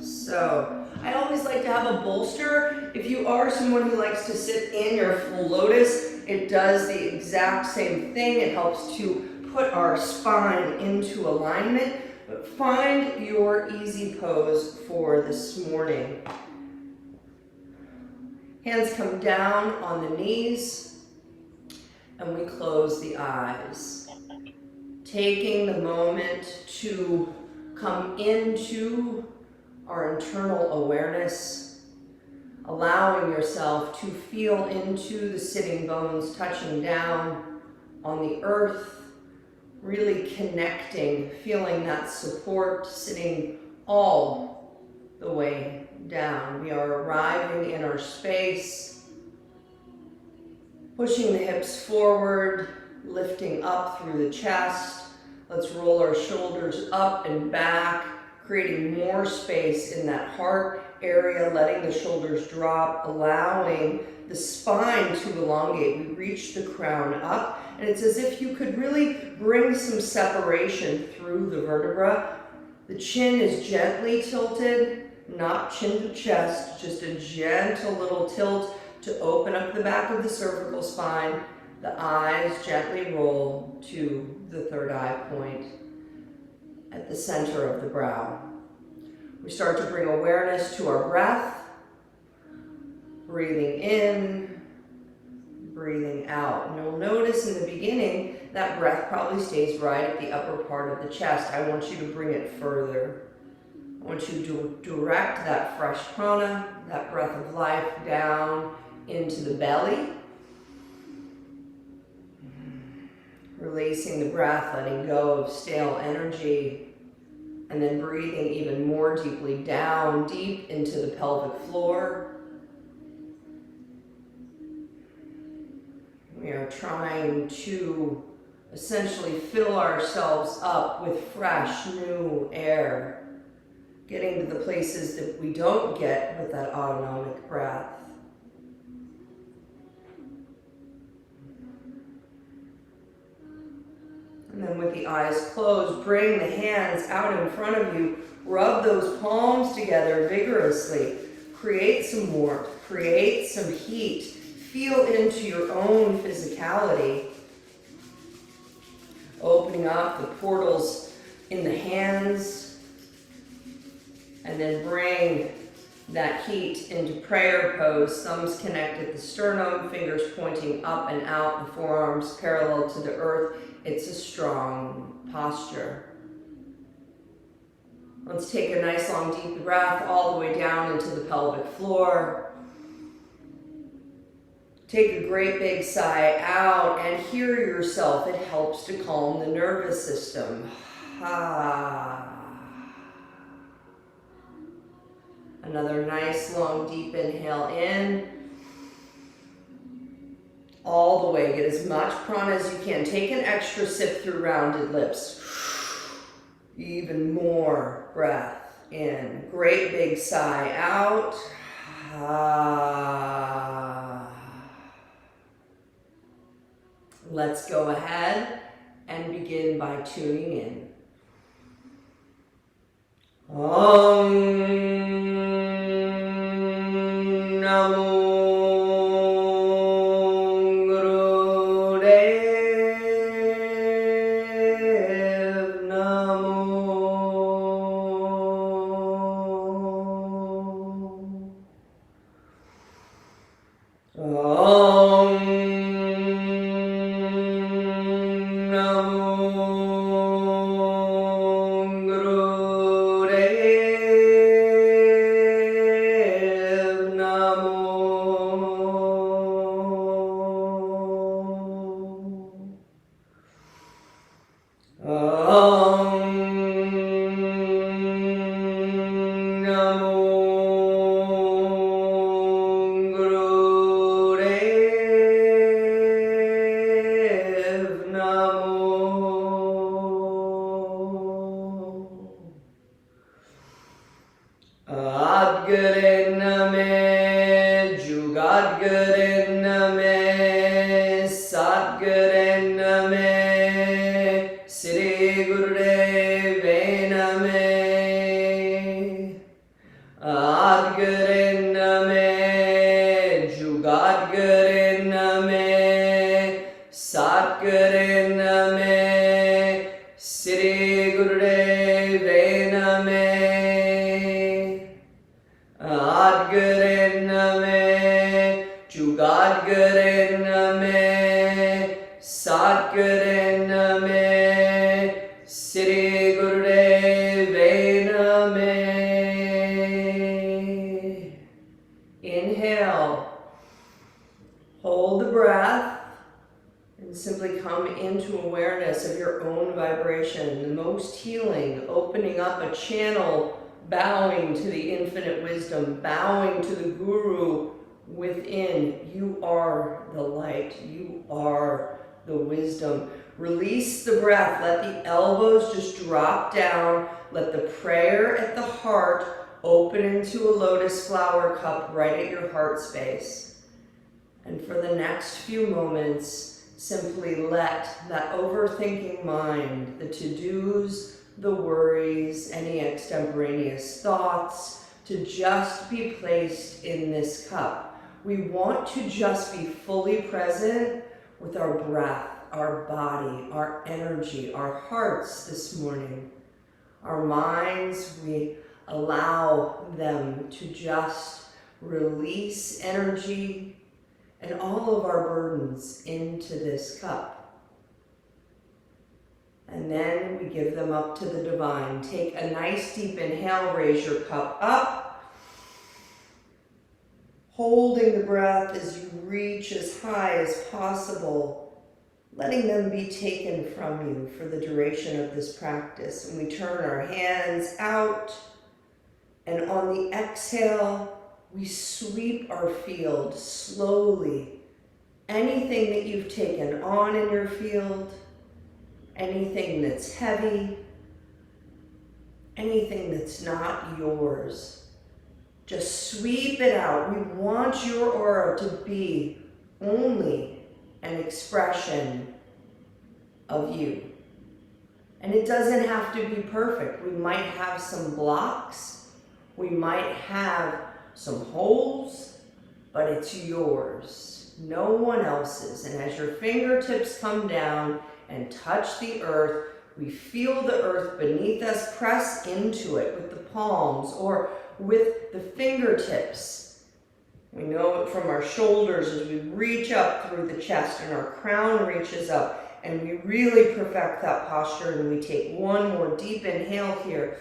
So, I always like to have a bolster. If you are someone who likes to sit in your full lotus, it does the exact same thing. It helps to put our spine into alignment. But find your easy pose for this morning. Hands come down on the knees, and we close the eyes. Taking the moment to come into our internal awareness, allowing yourself to feel into the sitting bones touching down on the earth, really connecting, feeling that support sitting all the way down. We are arriving in our space, pushing the hips forward, lifting up through the chest. Let's roll our shoulders up and back, creating more space in that heart area, letting the shoulders drop, allowing the spine to elongate. We reach the crown up, and it's as if you could really bring some separation through the vertebra. The chin is gently tilted, not chin to chest, just a gentle little tilt to open up the back of the cervical spine. The eyes gently roll to the third eye point at the center of the brow. We start to bring awareness to our breath, breathing in, breathing out. And you'll notice in the beginning, that breath probably stays right at the upper part of the chest. I want you to bring it further. I want you to direct that fresh prana, that breath of life, down into the belly. Releasing the breath, letting go of stale energy, and then breathing even more deeply down, deep into the pelvic floor. We are trying to essentially fill ourselves up with fresh, new air, getting to the places that we don't get with that autonomic breath. And then with the eyes closed, bring the hands out in front of you. Rub those palms together vigorously. Create some warmth. Create some heat. Feel into your own physicality. Opening up the portals in the hands. And then bring that heat into prayer pose. Thumbs connect at the sternum, fingers pointing up and out, the forearms parallel to the earth. It's a strong posture. Let's take a nice long deep breath all the way down into the pelvic floor. Take a great big sigh out and hear yourself. It helps to calm the nervous system. Another nice long deep inhale in. All the way, get as much prana as you can. Take an extra sip through rounded lips. Even more breath in. Great big sigh out. Let's go ahead and begin by tuning in. Om Namo Sri Gurudev Name Sadguru Name, Sadguru Name, Sri Gurudev Name. Inhale, hold the breath, and simply come into awareness of your own vibration, the most healing, opening up a channel, bowing to the infinite wisdom, bowing to the Guru within. You are the light. You are the wisdom. Release the breath. Let the elbows just drop down. Let the prayer at the heart open into a lotus flower cup right at your heart space. And for the next few moments, simply let that overthinking mind, the to-dos, the worries, any extemporaneous thoughts, to just be placed in this cup. We want to just be fully present with our breath, our body, our energy, our hearts this morning. Our minds, we allow them to just release energy and all of our burdens into this cup. And then we give them up to the divine. Take a nice deep inhale, raise your cup up. Holding the breath as you reach as high as possible, letting them be taken from you for the duration of this practice. And we turn our hands out, and on the exhale, we sweep our field slowly. Anything that you've taken on in your field, anything that's heavy, anything that's not yours, just sweep it out. We want your aura to be only an expression of you. And it doesn't have to be perfect. We might have some blocks. We might have some holes, but it's yours, no one else's. And as your fingertips come down and touch the earth, we feel the earth beneath us, press into it with the palms or with the fingertips. We know it from our shoulders as we reach up through the chest and our crown reaches up, and we really perfect that posture. And we take one more deep inhale here.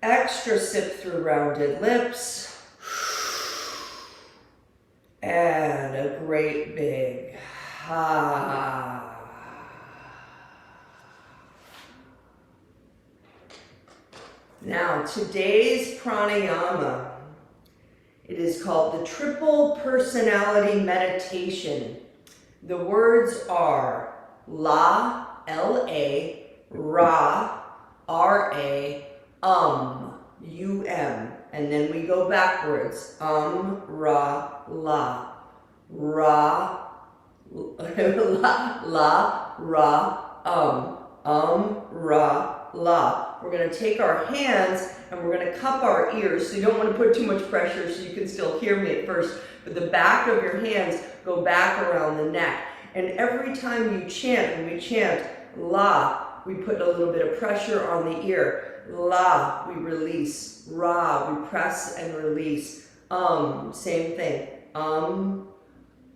Extra sip through rounded lips. And a great big ha. Now, today's pranayama, it is called the Triple Personality Meditation. The words are La, L-A, Ra, R-A, U-M. And then we go backwards. Ra, La. Ra, La, Ra, Ra, La. We're going to take our hands and we're going to cup our ears. So you don't want to put too much pressure so you can still hear me at first. But the back of your hands go back around the neck. And every time you chant, when we chant La, we put a little bit of pressure on the ear. La, we release. Ra, we press and release. Same thing.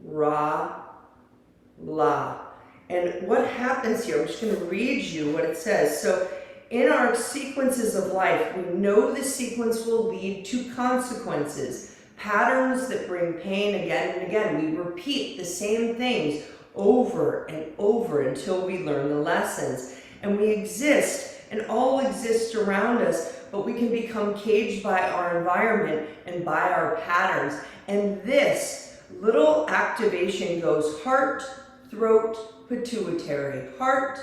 Ra, La. And what happens here, I'm just going to read you what it says. So in our sequences of life, we know the sequence will lead to consequences, patterns that bring pain again and again. We repeat the same things over and over until we learn the lessons. And we exist, and all exists around us, but we can become caged by our environment and by our patterns. And this little activation goes heart, throat, pituitary. Heart,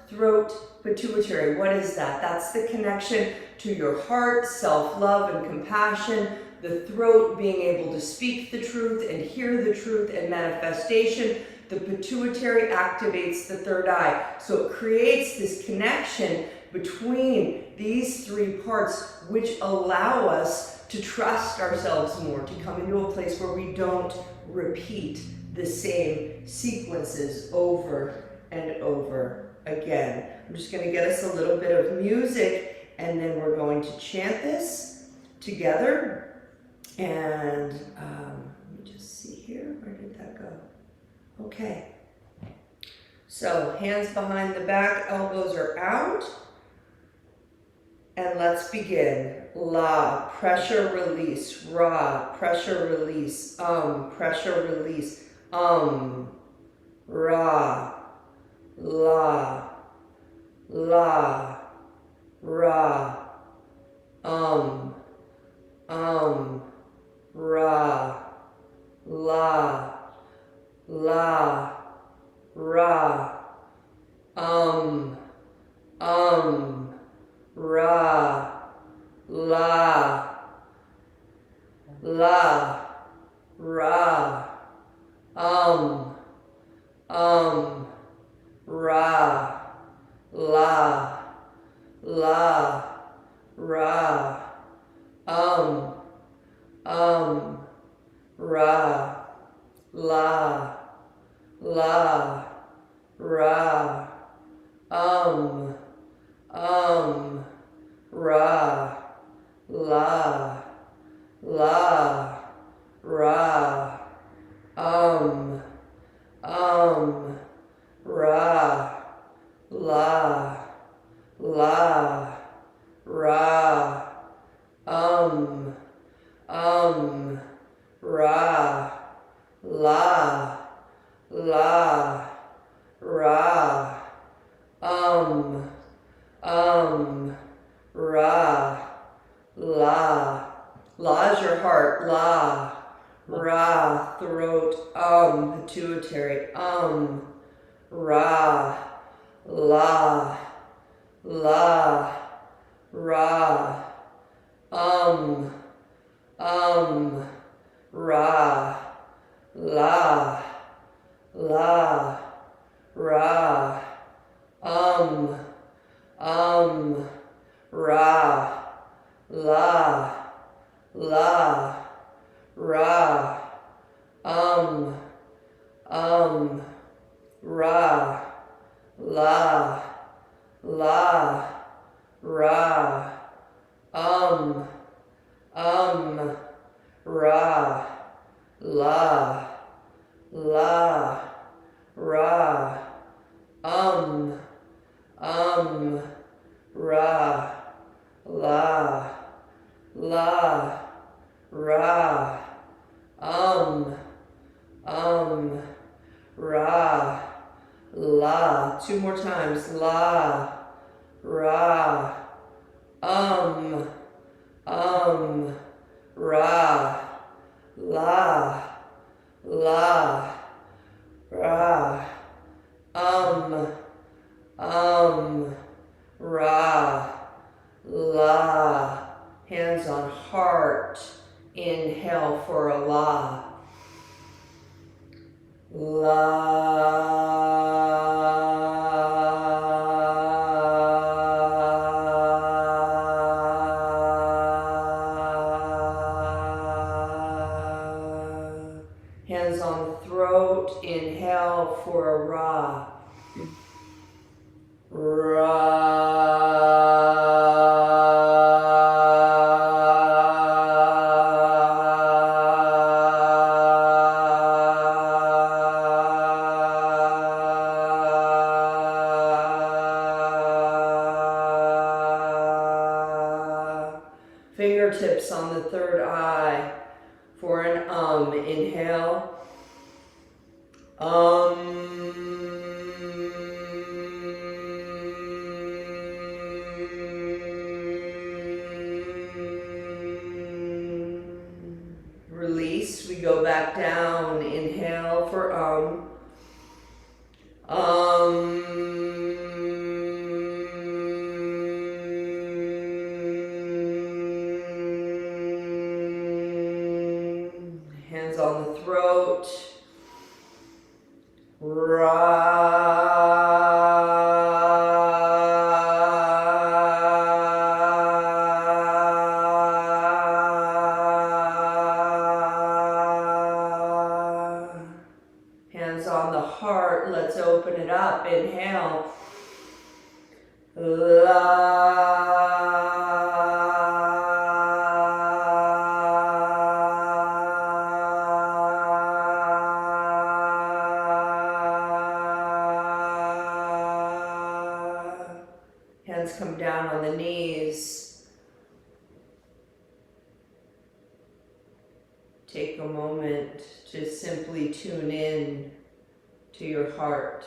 throat, pituitary. What is that? That's the connection to your heart, self-love and compassion. The throat, being able to speak the truth and hear the truth and manifestation. The pituitary activates the third eye. So it creates this connection between these three parts, which allow us to trust ourselves more, to come into a place where we don't repeat the same sequences over and over again. I'm just going to get us a little bit of music, and then we're going to chant this together. And me just see here. Where did that go? Okay. So hands behind the back, elbows are out. And let's begin. La, pressure release. Ra, pressure release. Pressure release. Ra, la, la, ra, ra, la, la, ra, ra, la, la, ra, ra, la, la, ra, ra, la, la, ra, ra, la, la, ra, ra, la, la, ra, ra, la, la, ra, ra, la. La is your heart. La, ra, throat, pituitary, ra, la, la, ra, ra, la, la, ra, ra, la, la, ra, ra, la, la, ra, ra, la, la, ra, ra, la, la, ra, ra, la. Two more times. La, ra, ra, la, la, ra, ra, la. Hands on heart. Inhale for a la. La. Hands on the throat. Inhale for a ra. Fingertips on the third eye for an inhale. Release. We go back down. Inhale for Hands on the throat. Hands on the heart. Let's open it up. Inhale. La. Hands come down on the knees. Take a moment to simply tune in to your heart,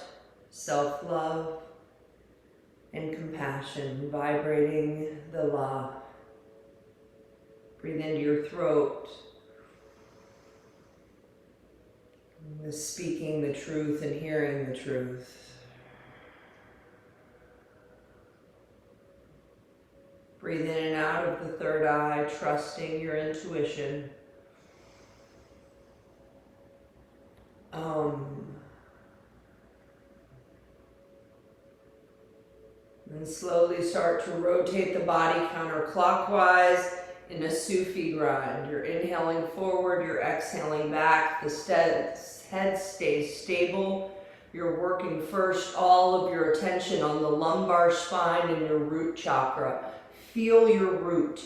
self-love and compassion, vibrating the La. Breathe into your throat, speaking the truth and hearing the truth. Breathe in and out of the third eye, trusting your intuition. And slowly start to rotate the body counterclockwise in a Sufi grind. You're inhaling forward, you're exhaling back. The head stays stable. You're working first all of your attention on the lumbar spine and your root chakra. Feel your root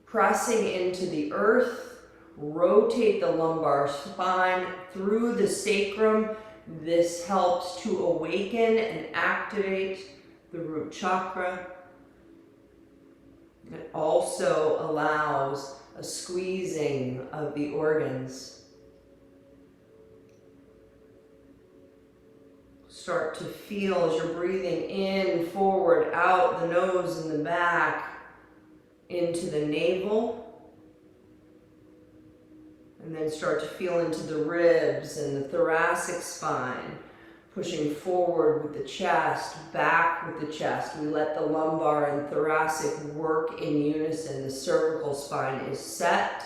pressing into the earth. Rotate the lumbar spine through the sacrum. This helps to awaken and activate the root chakra. It also allows a squeezing of the organs. Start to feel as you're breathing in, forward, out the nose and the back, into the navel. And then start to feel into the ribs and the thoracic spine. Pushing forward with the chest, back with the chest. We let the lumbar and thoracic work in unison. The cervical spine is set.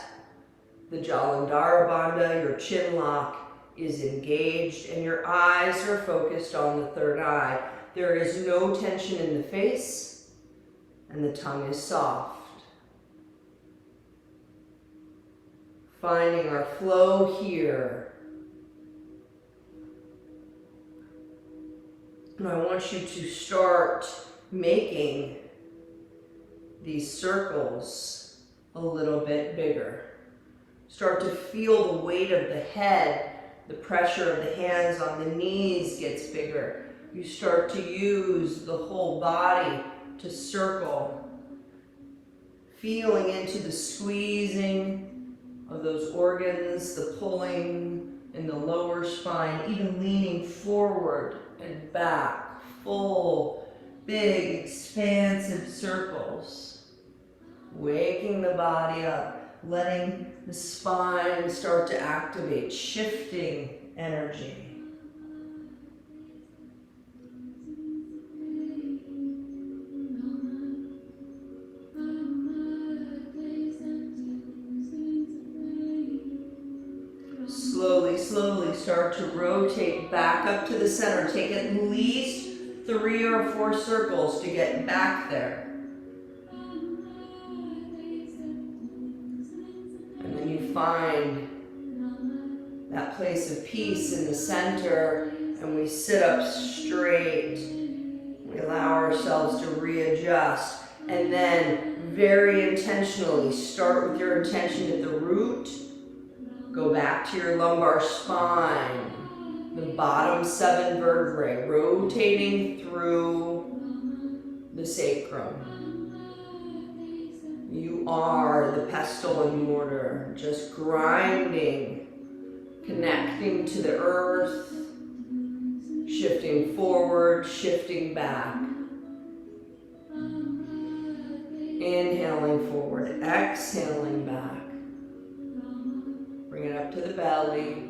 The Jalandhara Bandha, your chin lock, is engaged, and your eyes are focused on the third eye. There is no tension in the face, and the tongue is soft. Finding our flow here. And I want you to start making these circles a little bit bigger. Start to feel the weight of the head, the pressure of the hands on the knees gets bigger. You start to use the whole body to circle, feeling into the squeezing of those organs, the pulling in the lower spine, even leaning forward and back, full, big, expansive circles. Waking the body up, letting the spine start to activate, shifting energy. Slowly start to rotate back up to the center. Take at least 3 or 4 circles to get back there. And then you find that place of peace in the center, and we sit up straight. We allow ourselves to readjust, and then very intentionally start with your intention at the root. Go back to your lumbar spine, the bottom 7 vertebrae, rotating through the sacrum. You are the pestle and mortar, just grinding, connecting to the earth, shifting forward, shifting back. Inhaling forward, exhaling back. Bring it up to the belly.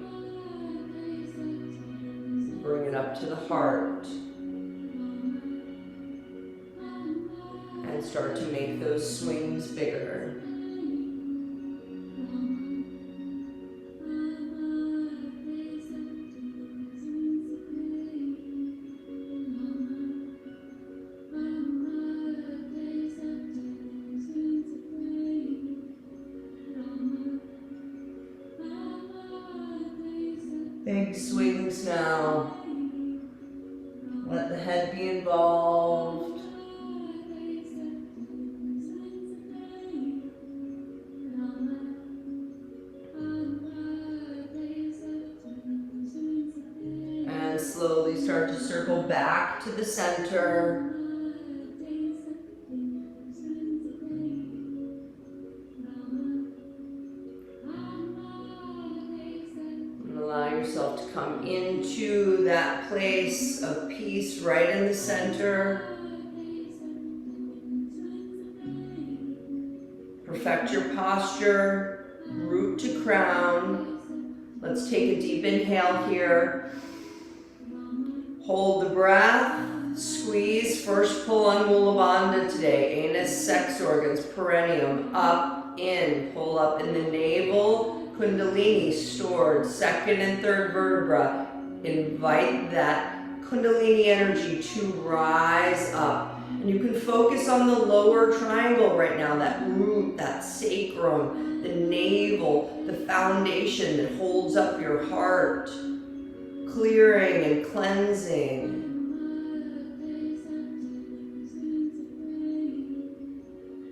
Bring it up to the heart. And start to make those swings bigger. Big swings now. Let the head be involved. And slowly start to circle back to the center. yourself to come into that place of peace right in the center. Perfect your posture, root to crown. Let's take a deep inhale here. Hold the breath. Squeeze. First pull on Mula Bandha today. Anus, sex organs, perineum. Up, in. Pull up in the navel. Kundalini stored. Second and third vertebra. Invite that Kundalini energy to rise up. And you can focus on the lower triangle right now, that root, that sacrum, the navel, the foundation that holds up your heart, clearing and cleansing.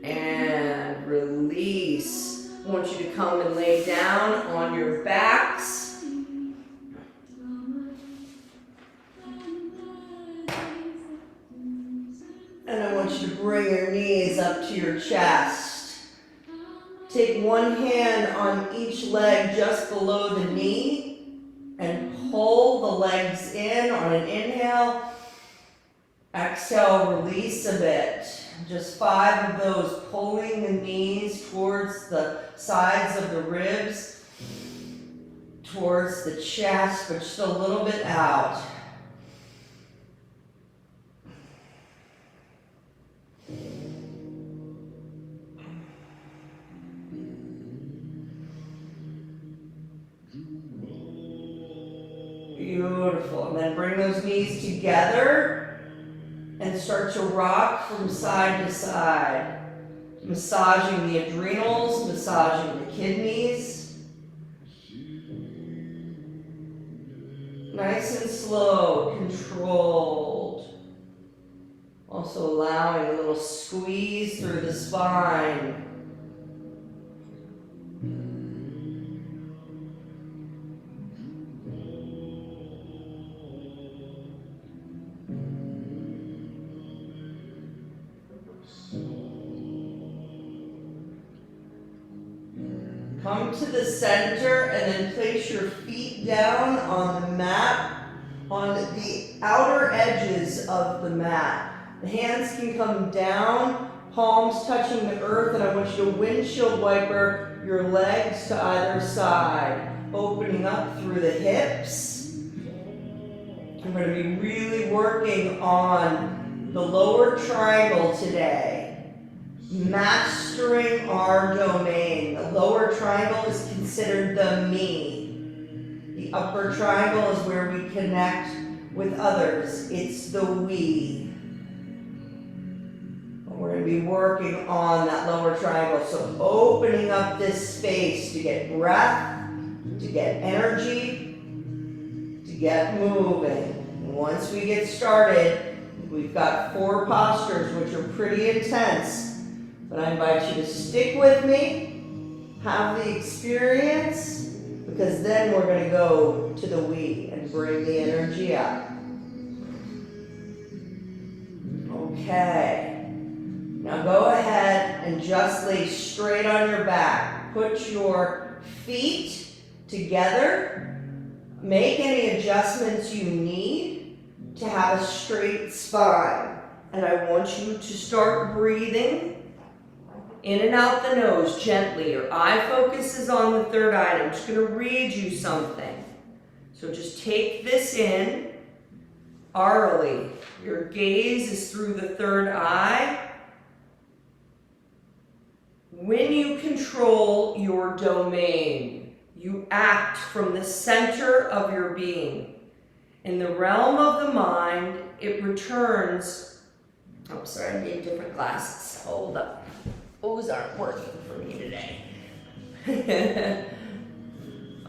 And release. I want you to come and lay down on your backs. And I want you to bring your knees up to your chest. Take one hand on each leg just below the knee and pull the legs in on an inhale. Exhale, release a bit. Just 5 of those, pulling the knees towards the sides of the ribs, towards the chest, but just a little bit out. Beautiful. And then bring those knees together and start to rock from side to side. Massaging the adrenals, massaging the kidneys. Nice and slow, controlled. Also allowing a little squeeze through the spine. Come to the center and then place your feet down on the mat, on the outer edges of the mat. The hands can come down, palms touching the earth, and I want you to windshield wiper your legs to either side, opening up through the hips. I'm going to be really working on the lower triangle today. Mastering our domain. The lower triangle is considered the me. The upper triangle is where we connect with others. It's the we. We're going to be working on that lower triangle. So opening up this space to get breath, to get energy, to get moving. And once we get started, we've got 4 postures which are pretty intense. But I invite you to stick with me, have the experience, because then we're going to go to the we and bring the energy up. Okay. Now go ahead and just lay straight on your back. Put your feet together. Make any adjustments you need to have a straight spine. And I want you to start breathing in and out the nose gently. Your eye focus is on the third eye. I'm just going to read you something. So just take this in orally. Your gaze is through the third eye. When you control your domain, you act from the center of your being. In the realm of the mind, it returns. Oh, sorry, I need different glasses. Hold up. Those aren't working for me today.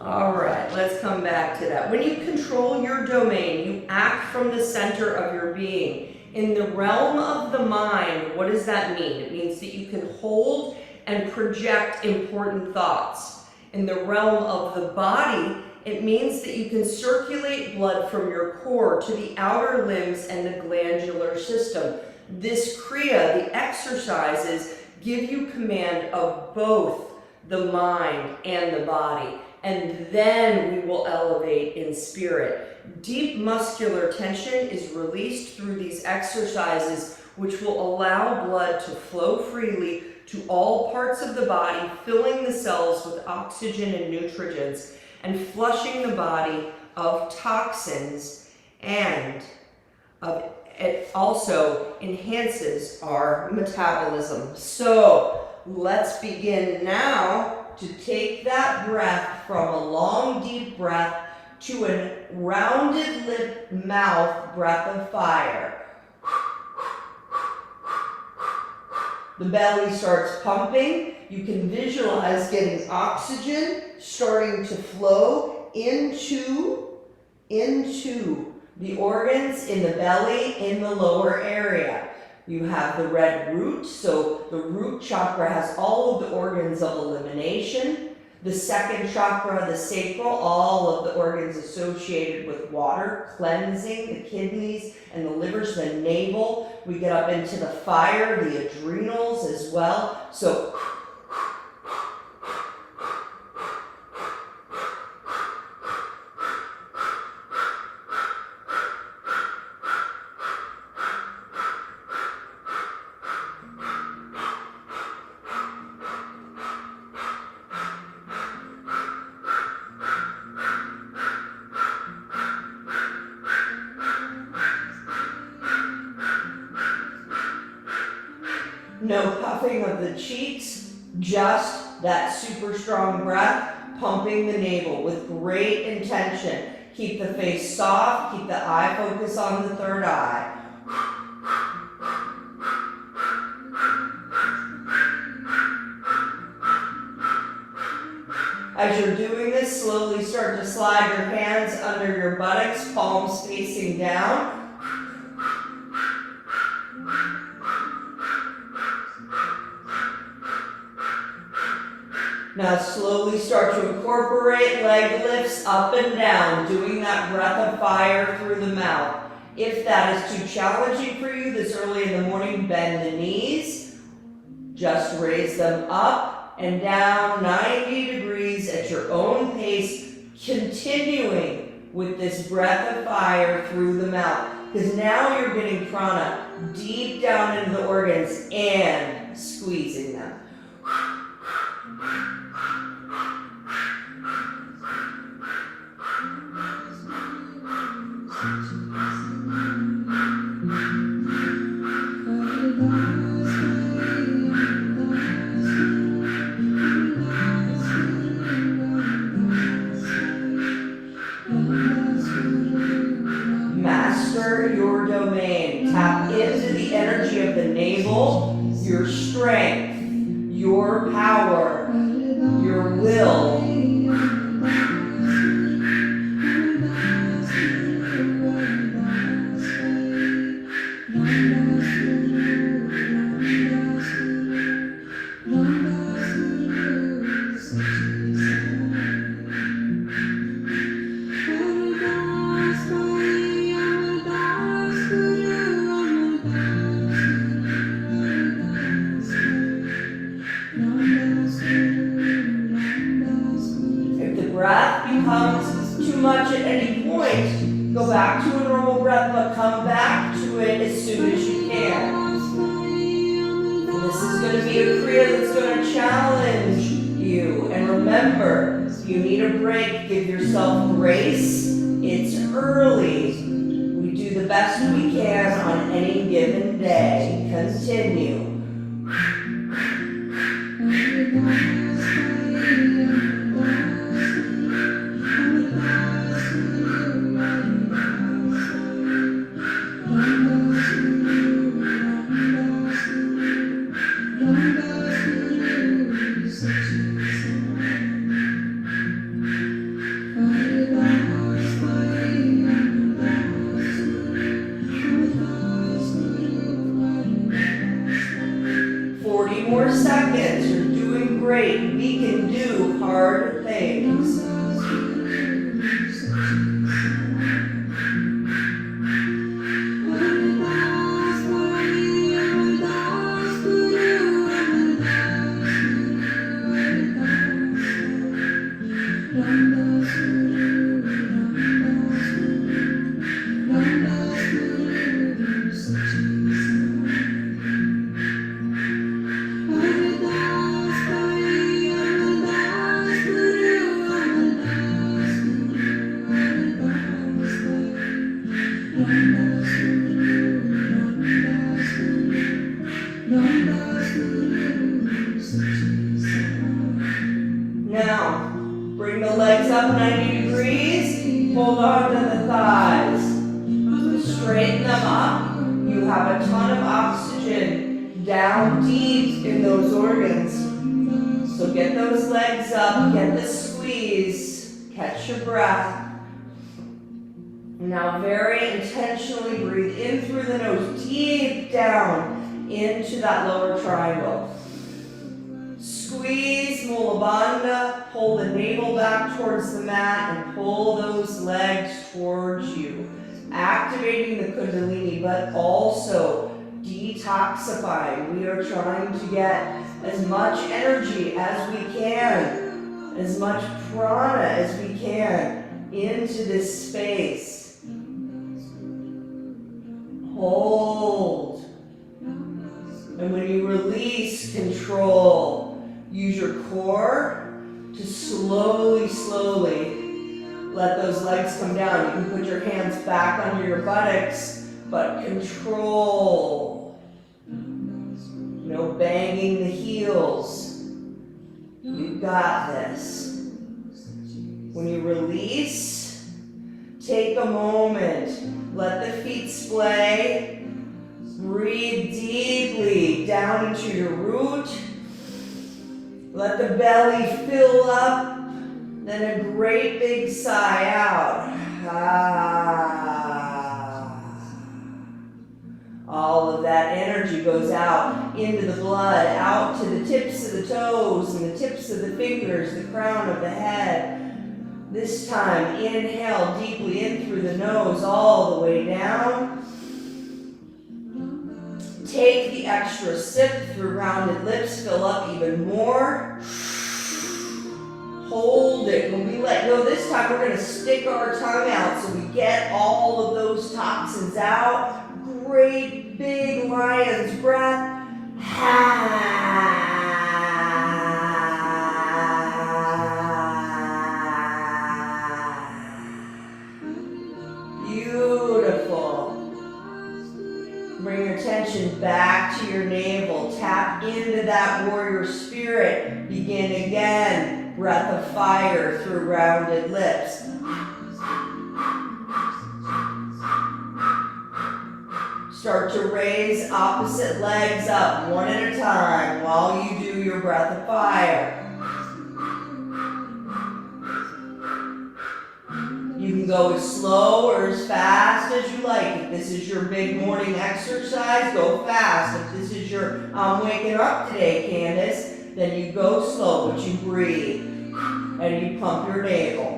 All right, let's come back to that. When you control your domain, you act from the center of your being. In the realm of the mind, what does that mean? It means that you can hold and project important thoughts. In the realm of the body, it means that you can circulate blood from your core to the outer limbs and the glandular system. This Kriya, the exercises, give you command of both the mind, and the body. And then we will elevate in spirit. Deep muscular tension is released through these exercises, which will allow blood to flow freely to all parts of the body, filling the cells with oxygen and nutrients, and flushing the body of toxins, and it also enhances our metabolism. So let's begin now to take that breath from a long, deep breath to a rounded lip mouth breath of fire. The belly starts pumping. You can visualize getting oxygen starting to flow into the organs in the belly, in the lower area. You have the red root, so the root chakra has all of the organs of elimination. The second chakra, the sacral, all of the organs associated with water, cleansing, the kidneys and the livers, the navel. We get up into the fire, the adrenals as well. So no puffing of the cheeks, just that super strong breath, pumping the navel with great intention. Keep the face soft, keep the eye focus on the third eye. As you're doing this, slowly start to slide your hands under your buttocks, palms facing down. Now slowly start to incorporate leg lifts up and down, doing that breath of fire through the mouth. If that is too challenging for you this early in the morning, bend the knees. Just raise them up and down 90 degrees at your own pace, continuing with this breath of fire through the mouth. Because now you're getting prana deep down into the organs and squeezing them. Master your domain. Tap into the energy of the navel, your strength, your power, your will. Much at any point, go back to a normal breath, but come back to it as soon as you can. And this is going to be a Kriya that's going to challenge you. And remember, if you need a break, give yourself grace. It's early. We do the best we can on any given day. Continue. More seconds. You're doing great. We can do hard things. Now, bring the legs up 90 degrees, hold on to the thighs, straighten them up. You have a ton of oxygen down deep in those organs. So get those legs up, get the squeeze, catch your breath. Now very intentionally breathe in through the nose, deep down into that lower triangle. Squeeze Mula Bandha, pull the navel back towards the mat and pull those legs towards you. Activating the Kundalini, but also detoxifying. We are trying to get as much energy as we can, as much prana as we can into this space. Hold. And when you release, control. Use your core to slowly, slowly let those legs come down. You can put your hands back under your buttocks, but control. No banging the heels. You got this. When you release, take a moment. Let the feet splay. Breathe deeply down into your root. Let the belly fill up, then a great big sigh out. All of that energy goes out into the blood, out to the tips of the toes and the tips of the fingers, the crown of the head. This time, inhale deeply in through the nose, all the way down. Take the extra sip through rounded lips, fill up even more. Hold it. When we let go this time, we're going to stick our tongue out so we get all of those toxins out. Great big lion's breath. Beautiful. Bring your attention back to your navel. Tap into that warrior spirit. Begin again. Breath of fire through rounded lips. Start to raise opposite legs up one at a time while you do your breath of fire. You can go as slow or as fast as you like. If this is your big morning exercise, go fast. If this is your I'm waking up today, Candace, then you go slow, but you breathe and you pump your navel.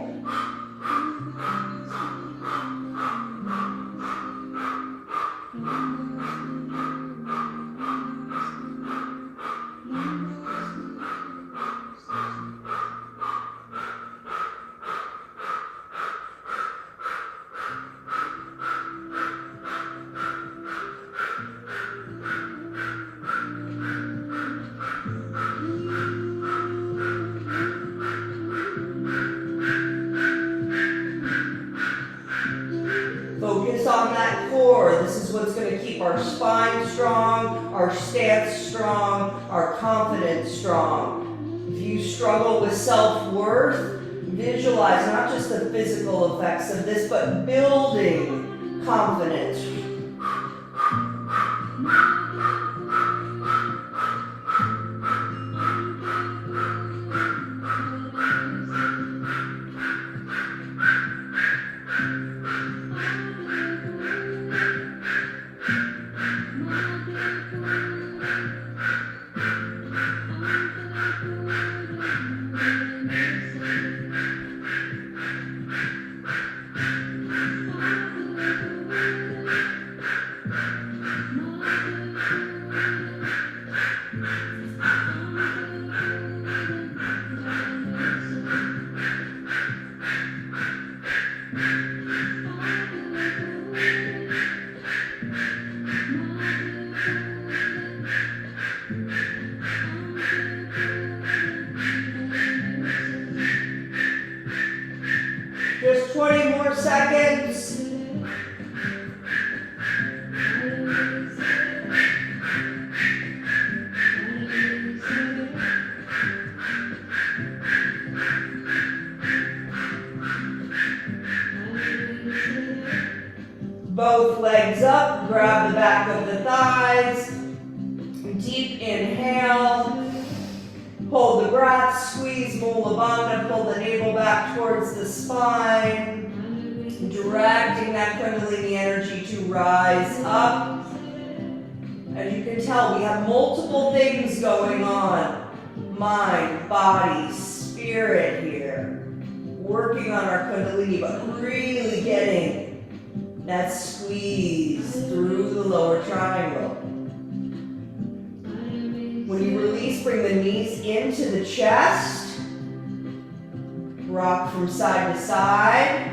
Focus on that core. This is what's going to keep our spine strong, our stance strong, our confidence strong. If you struggle with self-worth, visualize not just the physical effects of this, but building confidence. Just 20 more seconds. Both legs up, grab the back of the thighs. Deep inhale. Hold the breath, squeeze Mula Bandha, pull the navel back towards the spine. Directing that Kundalini energy to rise up. As you can tell, we have multiple things going on. Mind, body, spirit here. Working on our Kundalini, but really getting that squeeze through the lower triangle. When you release, bring the knees into the chest. Rock from side to side.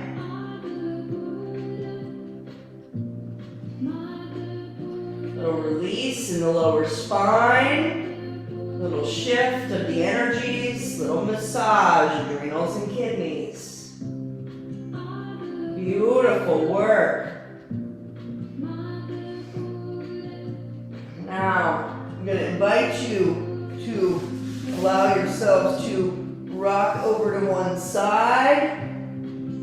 Little release in the lower spine. Little shift of the energies. Little massage, adrenals and kidneys. Beautiful work. Now, I'm going to invite you to allow yourselves to rock over to one side.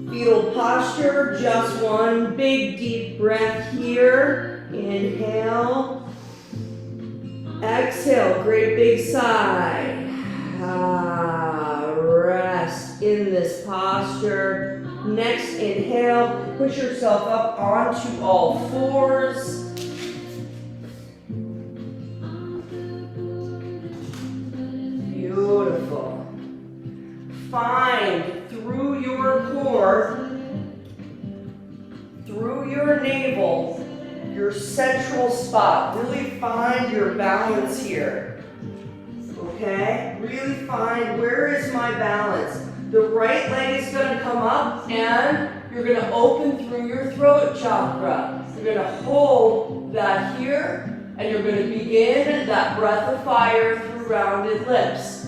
Fetal posture, just one big deep breath here. Inhale. Exhale, great big sigh. Rest in this posture. Next inhale, push yourself up onto all fours. Beautiful. Find through your core, through your navel, your central spot. Really find your balance here. Okay? Really find, where is my balance? The right leg is going to come up and you're going to open through your throat chakra. You're going to hold that here and you're going to begin that breath of fire through rounded lips.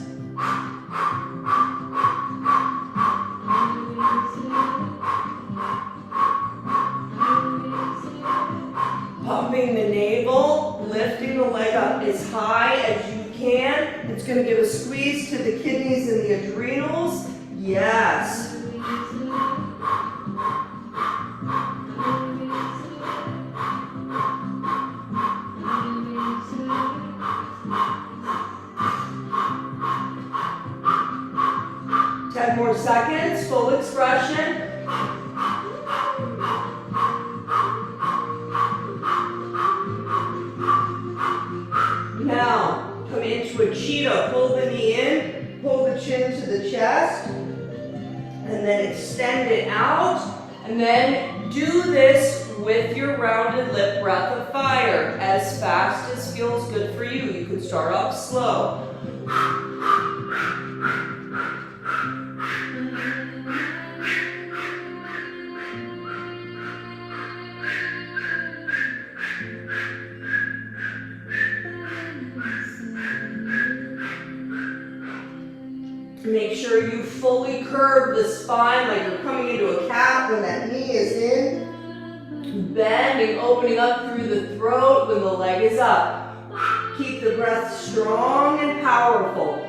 Pumping the navel, lifting the leg up as high as you can. It's going to give a squeeze to the kidneys and the adrenals. Yes. Ten more seconds, full expression. Now, come into a cheetah. Pull the knee in, pull the chin to the chest, and then extend it out. And then do this with your rounded lip breath of fire as fast as feels good for you. You can start off slow. Make sure you fully curve the spine like you're coming into a cat when that knee is in. Bending, opening up through the throat when the leg is up. Keep the breath strong and powerful.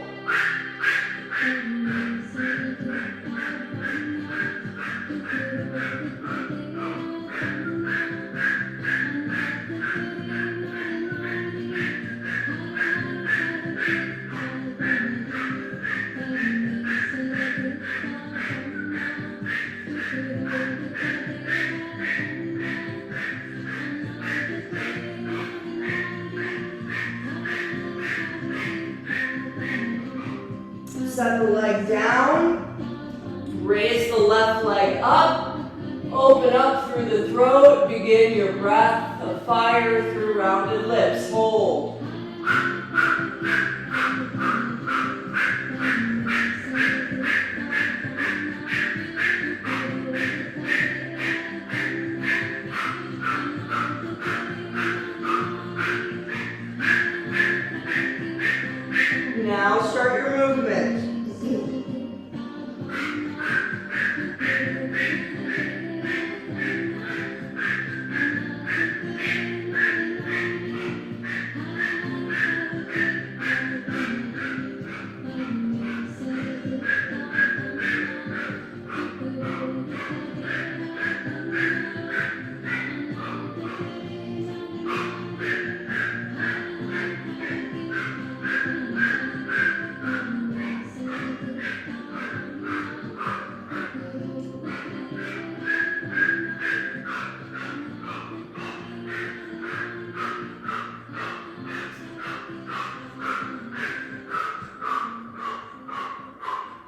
Set the leg down, raise the left leg up, open up through the throat, begin your breath of fire through rounded lips. Hold. Now start your movement.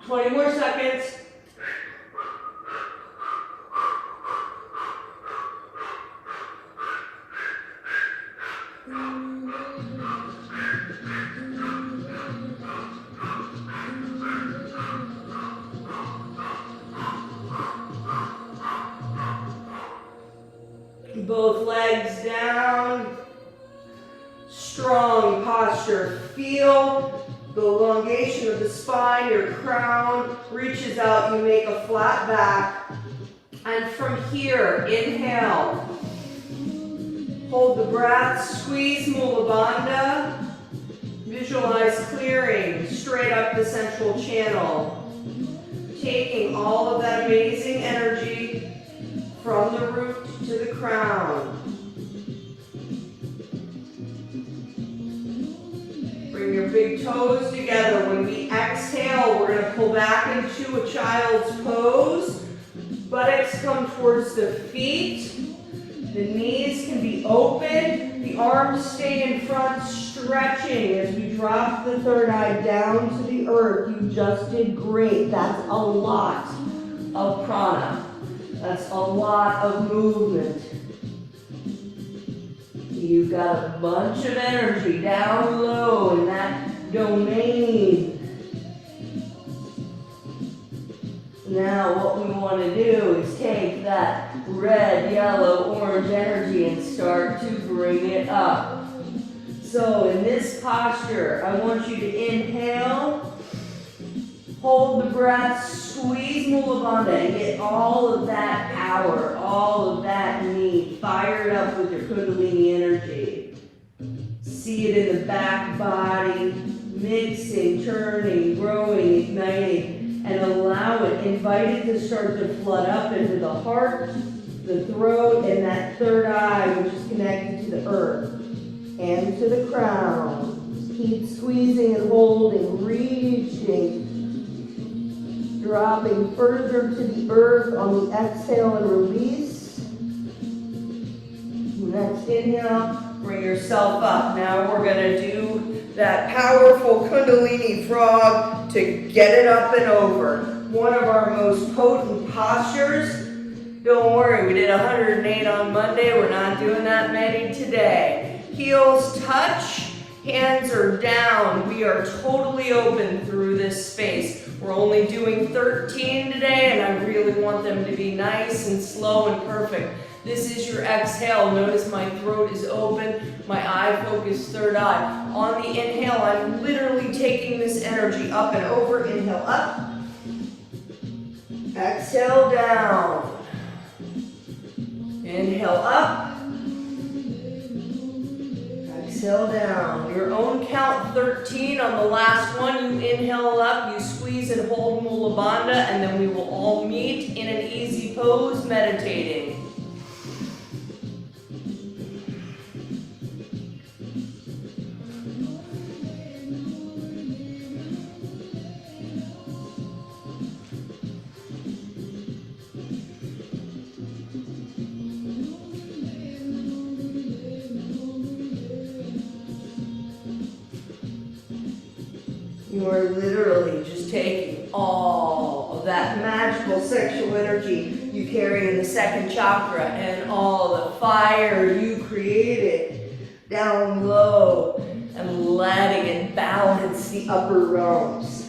20 more seconds. Both legs down. Strong posture. Feel the elongation of the spine. Your crown reaches out. You make a flat back. And from here, inhale. Hold the breath. Squeeze Mula Bandha. Visualize clearing straight up the central channel. Taking all of that amazing energy from the root to the crown. Bring your big toes together. When we exhale, we're going to pull back into a child's pose. Buttocks come towards the feet. The knees can be open. The arms stay in front, stretching as we drop the third eye down to the earth. You just did great. That's a lot of prana. That's a lot of movement. You've got a bunch of energy down low in that domain. Now what we want to do is take that red, yellow, orange energy and start to bring it up. So in this posture, I want you to inhale, hold the breath, squeeze Mula Bandha, and get all of that power, all of that need fired up with your Kundalini energy. See it in the back body, mixing, turning, growing, igniting, and allow it, invite it to start to flood up into the heart, the throat, and that third eye, which is connected to the earth, and to the crown. Just keep squeezing and holding, reaching, dropping further to the earth on the exhale and release. Next inhale, bring yourself up. Now we're going to do that powerful Kundalini frog to get it up and over. One of our most potent postures. Don't worry, we did 108 on Monday. We're not doing that many today. Heels touch, hands are down. We are totally open through this space. We're only doing 13 today, and I really want them to be nice and slow and perfect. This is your exhale. Notice my throat is open, my eye focus, third eye. On the inhale, I'm literally taking this energy up and over. Inhale up. Exhale down. Inhale up. Exhale down. Your own count 13. On the last one, you inhale up, you squeeze and hold Mula Bandha, and then we will all meet in an easy pose, meditating. You are literally just taking all of that magical sexual energy you carry in the second chakra and all the fire you created down low and letting it balance the upper realms.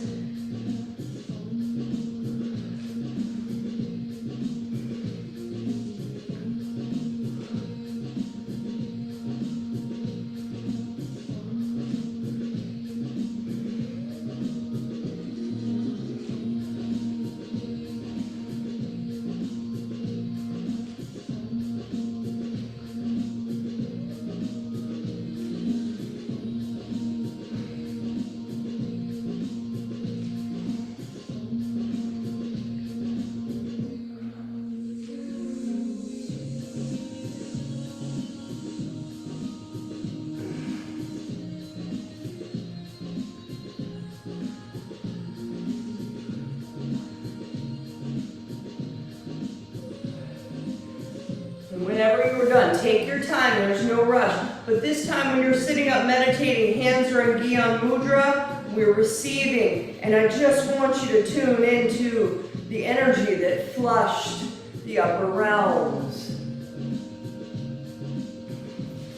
Whenever you're done, take your time, there's no rush. But this time when you're sitting up meditating, hands are in Gyan Mudra, we're receiving, and I just want you to tune into the energy that flushed the upper realms.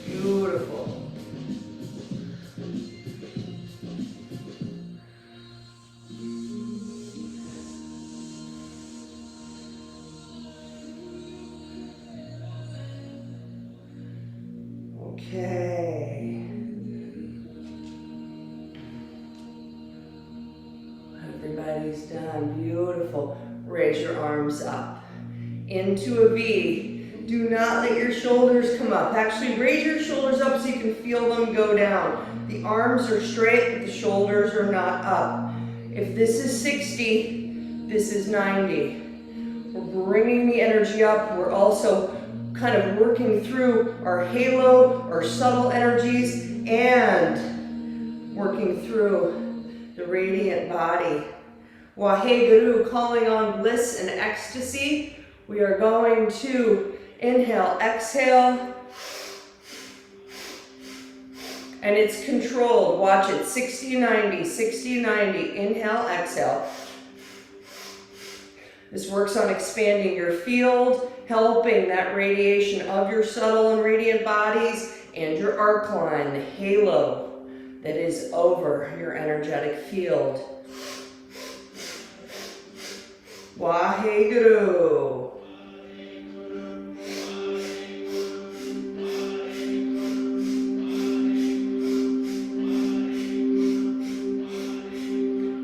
Beautiful. Okay. Everybody's done. Beautiful. Raise your arms up into a V. Do not let your shoulders come up. Actually, raise your shoulders up so you can feel them go down. The arms are straight, but the shoulders are not up. If this is 60, this is 90. We're bringing the energy up. We're also kind of working through our halo, our subtle energies, and working through the radiant body. Waheguru, calling on bliss and ecstasy. We are going to inhale, exhale, and it's controlled. Watch it, 60-90, 60-90, inhale, exhale. This works on expanding your field, helping that radiation of your subtle and radiant bodies and your arc line, the halo that is over your energetic field. Waheguru.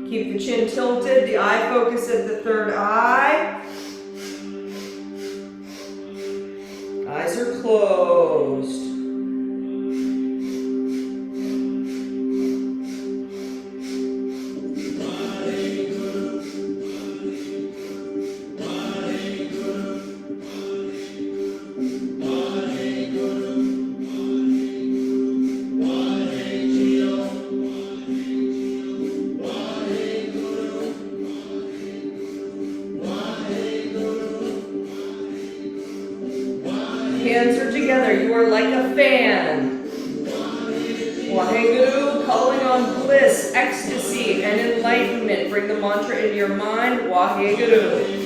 Keep the chin tilted, the eye focus at the third eye. Eyes are closed. Hands are together. You are like a fan. Waheguru, calling on bliss, ecstasy, and enlightenment. Bring the mantra into your mind. Waheguru.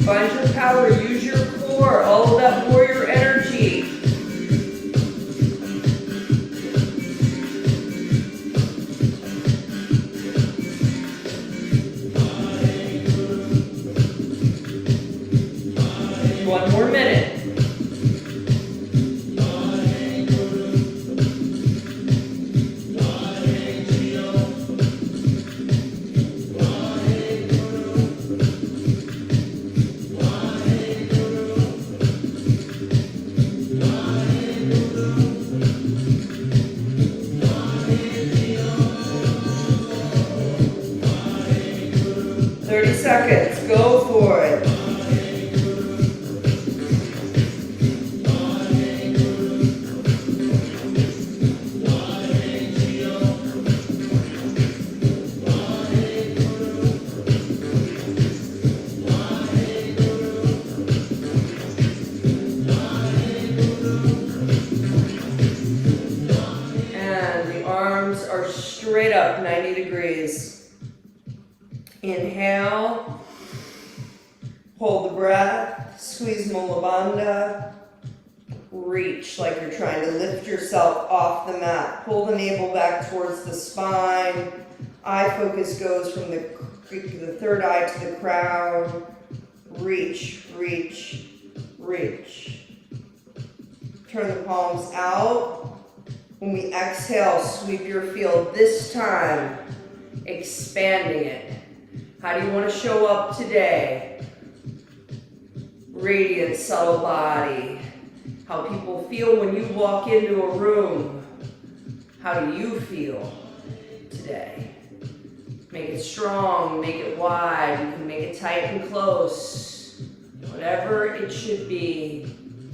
Find your power, use your core, all of that warrior energy. One more minute. Seconds. Go for it. And the arms are straight up, 90 degrees. Inhale, hold the breath, squeeze Mula Bandha, reach like you're trying to lift yourself off the mat. Pull the navel back towards the spine. Eye focus goes from the third eye to the crown. Reach, reach, reach. Turn the palms out. When we exhale, sweep your field. This time, expanding it. How do you want to show up today? radiant, subtle body. How people feel when you walk into a room. How do you feel today? Make it strong, make it wide. You can make it tight and close. Whatever it should be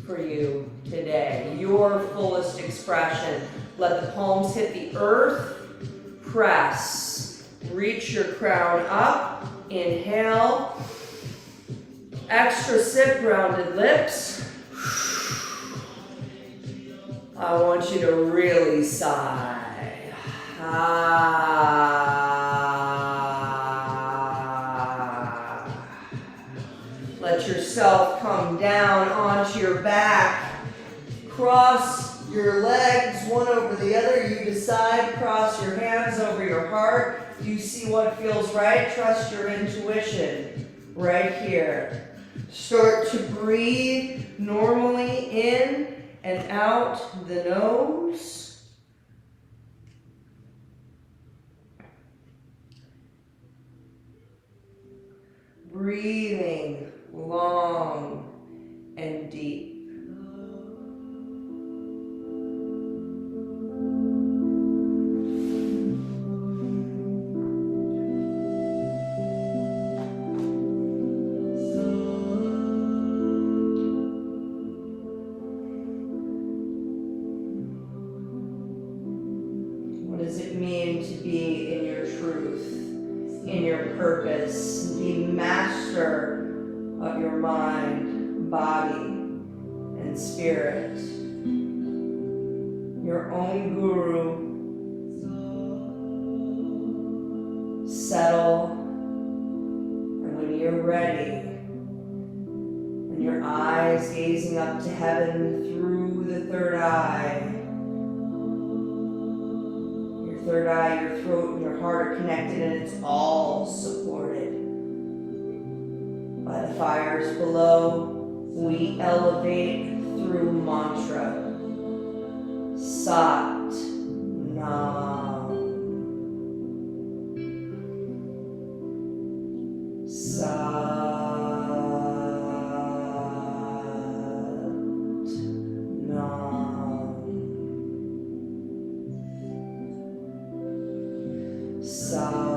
for you today. Your fullest expression. Let the palms hit the earth. Press. Reach your crown up. Inhale. Extra sip, rounded lips. I want you to really sigh. Let yourself come down onto your back. Cross your legs one over the other. You decide. Cross your hands over your heart. You see what feels right. Trust your intuition right here. Start to breathe normally in and out the nose. Breathing long and deep. What does it mean to be in your truth, in your purpose? Be master of your mind, body, and spirit. Your own guru. Settle. And when you're ready, and your eyes gazing up to heaven through the third eye, your third eye, your throat, and your heart are connected, and it's all supported by the fires below. We elevate through mantra. Sat Nam. Sat Nam. Sat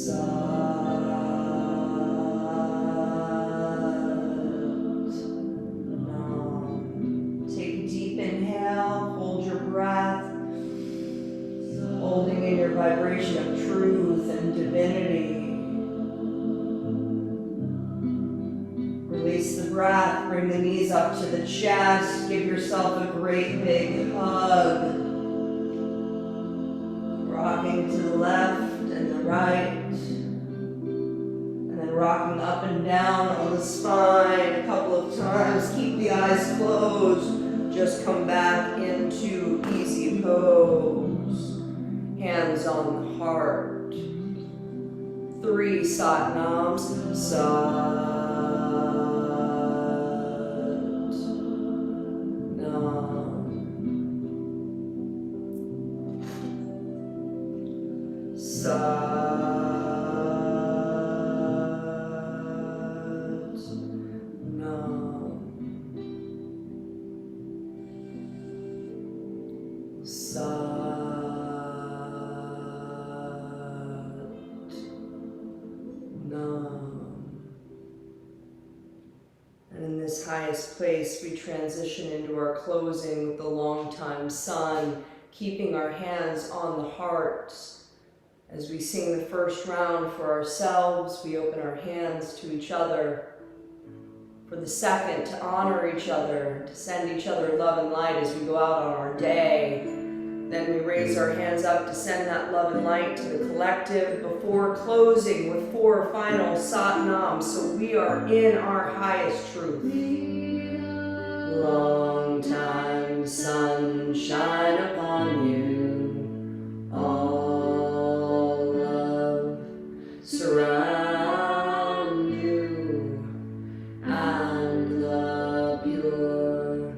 Sat vibration of truth and divinity. Release the breath, bring the knees up to the chest, give yourself a great big hug. Rocking to the left and the right. And then rocking up and down on the spine a couple of times. Keep the eyes closed. Just come back into easy pose. Hands on the heart. 3 Satnams. Sat. Highest place, we transition into our closing with the long time sun, keeping our hands on the heart. As we sing the first round for ourselves, we open our hands to each other. For the second, to honor each other, to send each other love and light as we go out on our day. Then we raise our hands up to send that love and light to the collective before closing with 4 final Satnams, so we are in our highest truth. Long time sun shine upon you, all love surround you, and the pure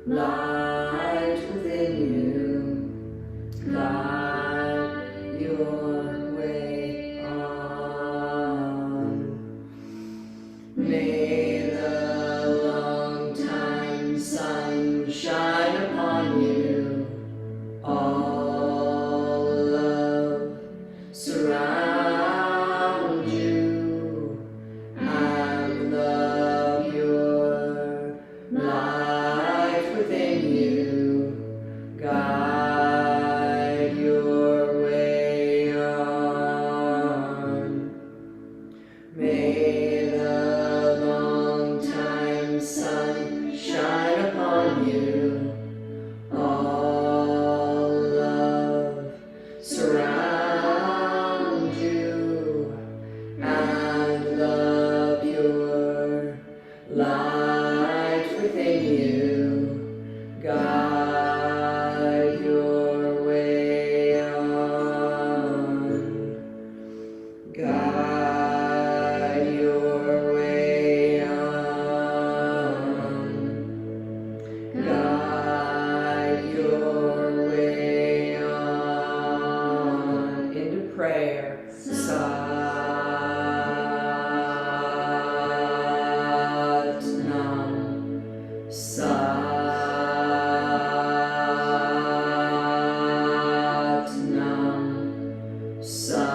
light within you guide your way on. May the long time sun shine upon you, all love surround you, and the pure light within you guide your way on. May the long time sun shine upon you, all love surround you, and the pure light within you guide your way on. Guide your way on. Guide your way on. Into prayer. Satnam. Satnam. Satnam. Satnam.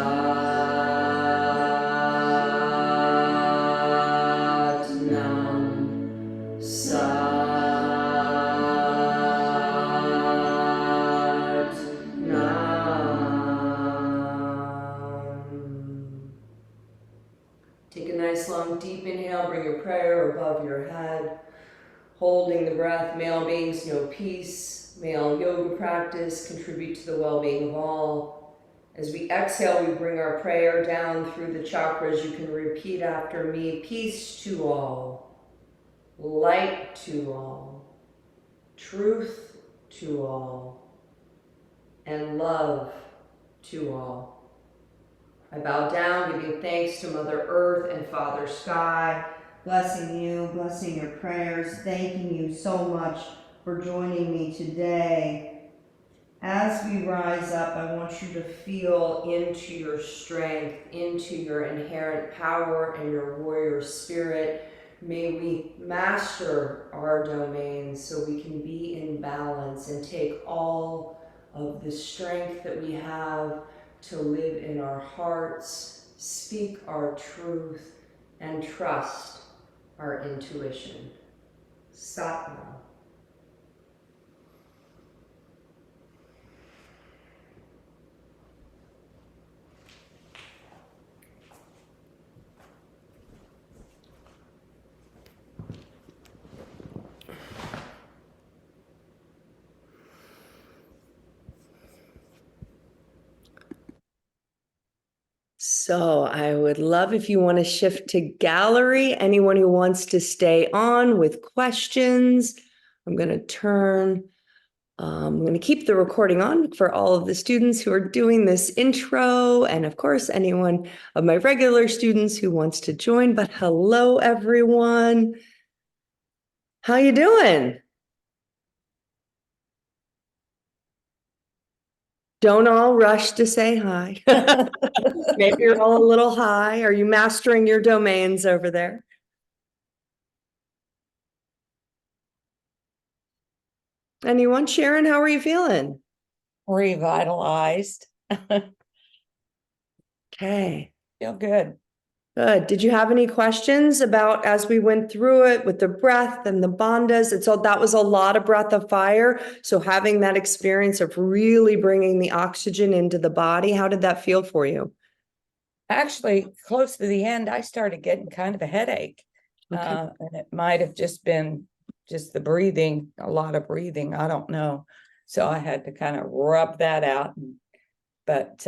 Take a nice long deep inhale, bring your prayer above your head. Holding the breath, male beings know peace. Male yoga practice, contribute to the well-being of all. As we exhale, we bring our prayer down through the chakras. You can repeat after me. Peace to all, light to all, truth to all, and love to all. I bow down, giving thanks to Mother Earth and Father Sky, blessing you, blessing your prayers, thanking you so much for joining me today. As we rise up, I want you to feel into your strength, into your inherent power and your warrior spirit. May we master our domains so we can be in balance and take all of the strength that we have to live in our hearts, speak our truth, and trust our intuition. Satnam. So I would love if you want to shift to gallery. Anyone who wants to stay on with questions, I'm going to keep the recording on for all of the students who are doing this intro. And of course, anyone of my regular students who wants to join. But hello, everyone. How you doing? Don't all rush to say hi. Maybe you're all a little high. Are you mastering your domains over there? Anyone? Sharon, how are you feeling? Revitalized. Okay. Feel good. Good. Did you have any questions about as we went through it with the breath and the bandhas? That was a lot of breath of fire. So having that experience of really bringing the oxygen into the body, how did that feel for you? Actually, close to the end, I started getting kind of a headache. Okay. And it might have just been just the breathing, a lot of breathing. I don't know. So I had to kind of rub that out. But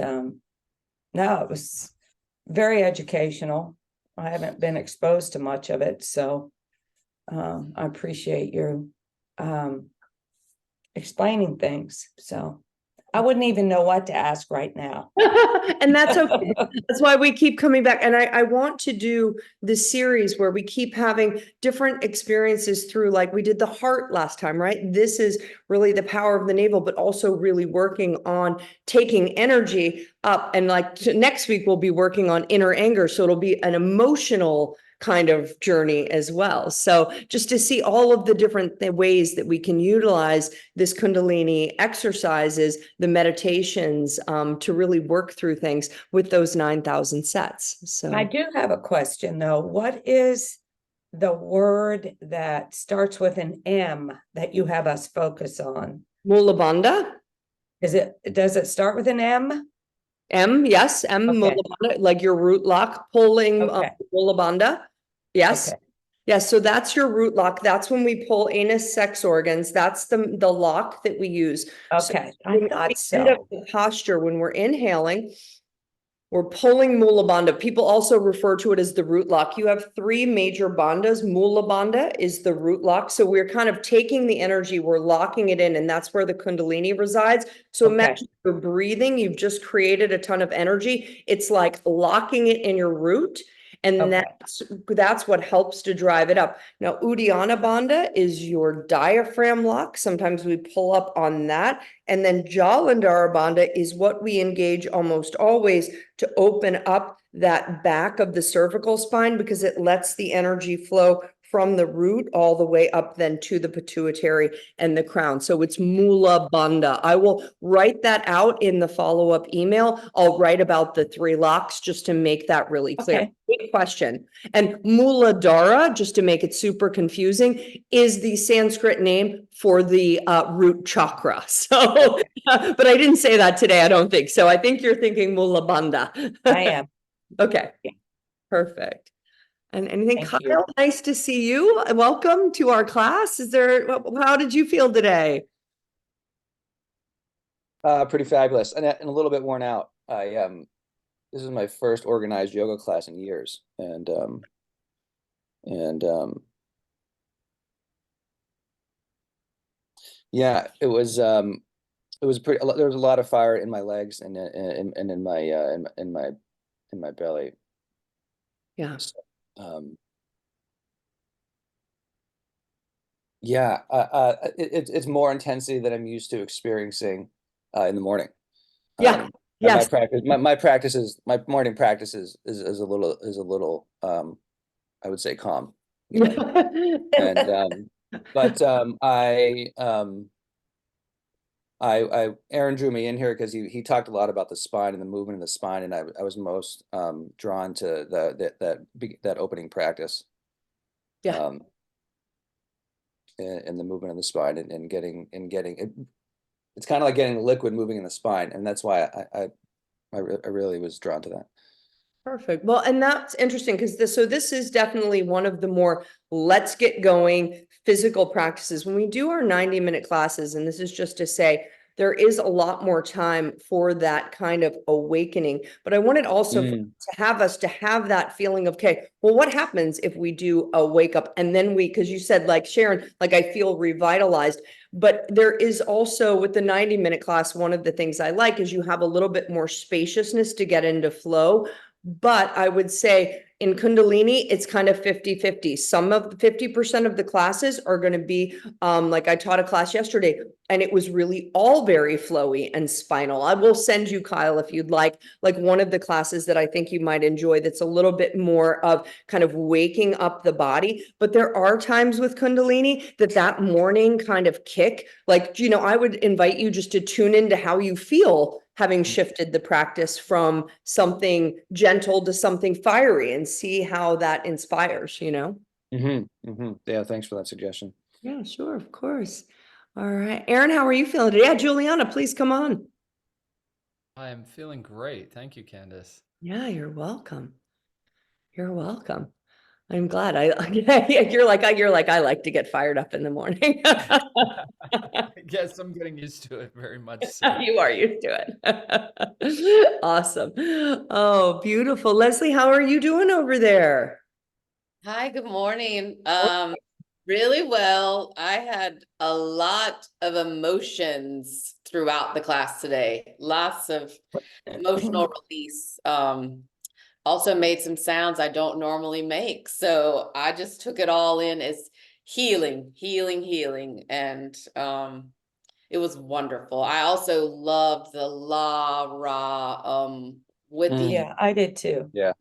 no, it was very educational. I haven't been exposed to much of it. So I appreciate you explaining things. So I wouldn't even know what to ask right now. And that's okay. That's why we keep coming back. And I want to do this series where we keep having different experiences through, like we did the heart last time, right? This is really the power of the navel, but also really working on taking energy up. And like next week, we'll be working on inner anger. So it'll be an emotional kind of journey as well. So just to see all of the different ways that we can utilize this Kundalini exercises, the meditations, to really work through things with those 9,000 sets. So I do have a question though. What is the word that starts with an M that you have us focus on? Mula Bandha. Does it start with an M? M, yes, M, Okay. Mula Bandha, like your root lock, pulling Okay. Mula Bandha. Yes. Okay. Yes, so that's your root lock. That's when we pull anus sex organs. That's the lock that we use. Okay. So I when thought we end up so. the posture, when we're inhaling, we're pulling Mula Bandha. People also refer to it as the root lock. You have three major bandhas. Mula Bandha is the root lock. So we're kind of taking the energy, we're locking it in, and that's where the Kundalini resides. So Okay. imagine you're breathing, you've just created a ton of energy. It's like locking it in your root. And Okay. that's what helps to drive it up. Now, Uddiyana Bandha is your diaphragm lock. Sometimes we pull up on that. And then Jalandhara Bandha is what we engage almost always to open up that back of the cervical spine, because it lets the energy flow from the root all the way up then to the pituitary and the crown. So it's Mula Bandha. I will write that out in the follow-up email. I'll write about the three locks just to make that really clear. Okay. Great question. And Muladhara, just to make it super confusing, is the Sanskrit name for the root chakra. So, but I didn't say that today, I don't think. So I think you're thinking Mula Bandha. I am. Okay, Yeah. perfect. And anything, Thank Kyle, you. nice to see you. Welcome to our class. How did you feel today? Pretty fabulous and a little bit worn out. This is my first organized yoga class in years, and yeah, it was pretty. There was a lot of fire in my legs and in my belly. Yeah. So, yeah, it's more intensity than I'm used to experiencing in the morning. Yeah. Yes. My morning practice is a little I would say calm, you know. And but Aaron drew me in here because he talked a lot about the spine and the movement of the spine, and I was most drawn to that opening practice. Yeah. And the movement of the spine and getting it. It's kind of like getting liquid moving in the spine, and that's why I really was drawn to that. Perfect. Well, and that's interesting because this is definitely one of the more let's get going physical practices. When we do our 90-minute classes, and this is just to say there is a lot more time for that kind of awakening. But I wanted also to have us to have that feeling of, okay, well, what happens if we do a wake up and then because you said like, Sharon, like I feel revitalized. But there is also with the 90-minute class, one of the things I like is you have a little bit more spaciousness to get into flow. But I would say in Kundalini, it's kind of 50-50. Some of 50% of the classes are going to be like I taught a class yesterday, and it was really all very flowy and spinal. I will send you, Kyle, if you'd like one of the classes that I think you might enjoy that's a little bit more of kind of waking up the body. But there are times with Kundalini that morning kind of kick, like, you know, I would invite you just to tune into how you feel having shifted the practice from something gentle to something fiery and see how that inspires, you know? Yeah, thanks for that suggestion. Yeah, sure, of course. All right. Aaron, how are you feeling today? Yeah, Juliana, please come on. I am feeling great. Thank you, Candace. Yeah, you're welcome. You're welcome. I'm glad. You're like, I like to get fired up in the morning. I guess I'm getting used to it very much so. You are used to it. Awesome. Oh, beautiful. Leslie, how are you doing over there? Hi, good morning. Really well. I had a lot of emotions throughout the class today. Lots of emotional release. Also made some sounds I don't normally make. So I just took it all in as healing, healing, healing. And it was wonderful. I also loved the la ra with the Yeah, I did too. Yeah.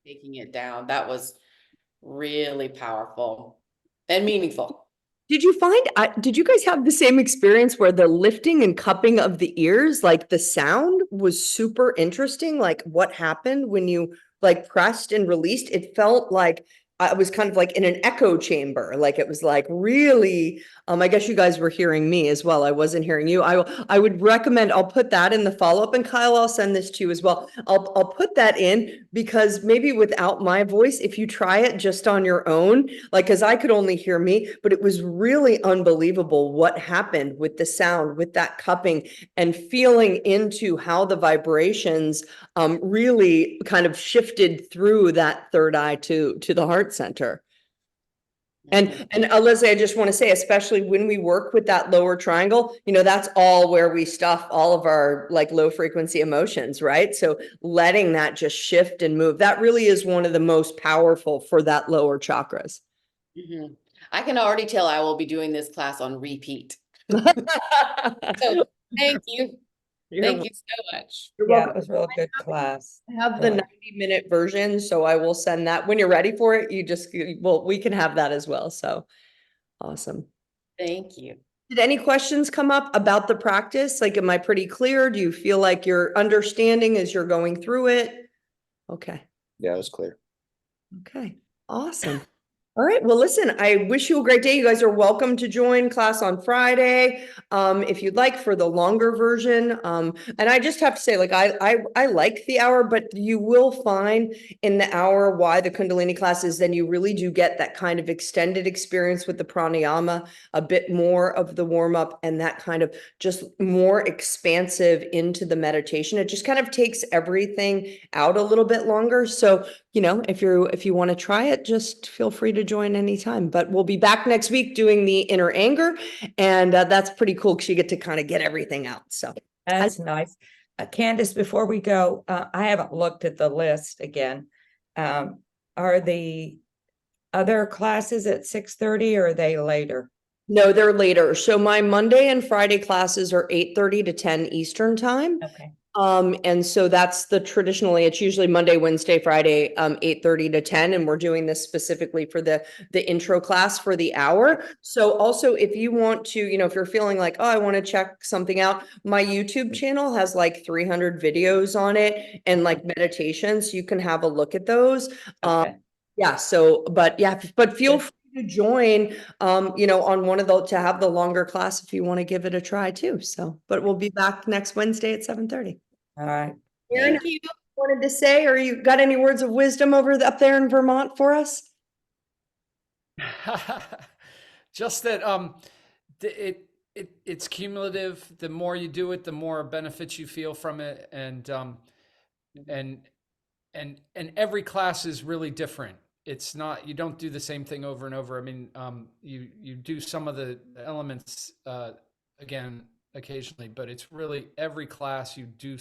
taking it down. That was really powerful and meaningful. Did you did you guys have the same experience where the lifting and cupping of the ears, like the sound was super interesting? Like what happened when you like pressed and released? It felt like I was kind of like in an echo chamber. Like it was like really, I guess you guys were hearing me as well. I wasn't hearing you. I would recommend, I'll put that in the follow-up, and Kyle, I'll send this to you as well. I'll put that in because maybe without my voice, if you try it just on your own, like, cause I could only hear me, but it was really unbelievable what happened with the sound, with that cupping and feeling into how the vibrations really kind of shifted through that third eye to the heart center. And Leslie, I just want to say, especially when we work with that lower triangle, you know, that's all where we stuff all of our like low frequency emotions, right? So letting that just shift and move, that really is one of the most powerful for that lower chakras. I can already tell I will be doing this class on repeat. So thank you. Thank you so much. Yeah, it was a real good class. I have the 90-minute version, so I will send that when you're ready for it. We can have that as well. So awesome. Thank you. Did any questions come up about the practice? Like, am I pretty clear? Do you feel like you're understanding as you're going through it? Okay. Yeah, it was clear. Okay. Awesome. All right. Well, listen, I wish you a great day. You guys are welcome to join class on Friday, if you'd like, for the longer version. And I just have to say, like, I like the hour, but you will find in the hour why the Kundalini classes, then you really do get that kind of extended experience with the pranayama, a bit more of the warm up, and that kind of just more expansive into the meditation. It just kind of takes everything out a little bit longer. So, you know, if you want to try it, just feel free to join anytime. But we'll be back next week doing the inner anger, and that's pretty cool because you get to kind of get everything out. So that's nice. Candace, before we go, I haven't looked at the list again. Are the other classes at 6:30 or are they later? No, they're later. So my Monday and Friday classes are 8:30 to 10 Eastern time. Okay. And so that's traditionally, it's usually Monday, Wednesday, Friday, 8:30 to 10. And we're doing this specifically for the intro class for the hour. So also if you want to, you know, if you're feeling like, oh, I want to check something out, my YouTube channel has like 300 videos on it and like meditations. You can have a look at those. Okay. Yeah. So, but feel free to join, you know, on one of to have the longer class if you want to give it a try too. So, but we'll be back next Wednesday at 7:30. All right. Aaron, Thank you. wanted to say, or you got any words of wisdom up there in Vermont for us? Just that it's cumulative. The more you do it, the more benefits you feel from it. And every class is really different. It's not, you don't do the same thing over and over. I mean, you do some of the elements, again, occasionally, but it's really every class you do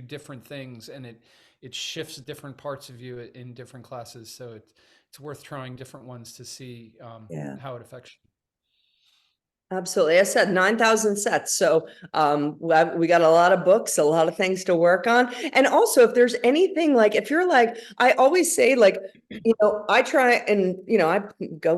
different things, and it shifts different parts of you in different classes. So it's worth trying different ones to see Yeah. how it affects you. Absolutely. I said 9,000 sets. So we got a lot of books, a lot of things to work on. And also, if there's anything like, if you're like, I always say, like, I try and,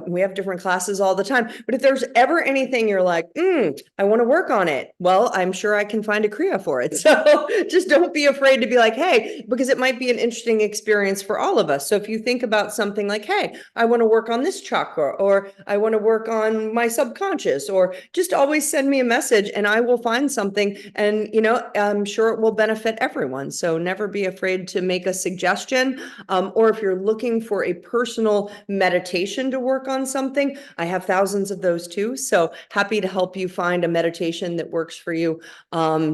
we have different classes all the time. But if there's ever anything you're like, I want to work on it, well, I'm sure I can find a Kriya for it. So just don't be afraid to be like, hey, because it might be an interesting experience for all of us. So if you think about something like, hey, I want to work on this chakra, or I want to work on my subconscious, or just always send me a message and I will find something, and I'm sure it will benefit everyone. So never be afraid to make a suggestion, or if you're looking for a personal meditation to work on something, I have thousands of those too. So happy to help you find a meditation that works for you,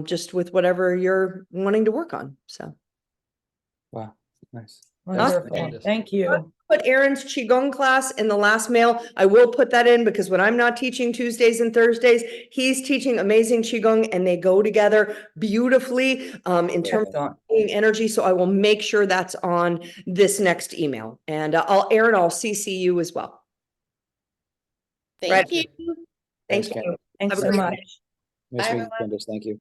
just with whatever you're wanting to work on. So Wow, nice. Wonderful. Candace. Thank you. put Aaron's Qigong class in the last mail. I will put that in because when I'm not teaching Tuesdays and Thursdays, he's teaching amazing Qigong, and they go together beautifully in terms of energy. So I will make sure that's on this next email, and Aaron, I'll CC you as well. Thank you. Thank Thanks, you. Candace. Thanks Have a so great much. Nice Bye, meeting you, Candace. Thank you.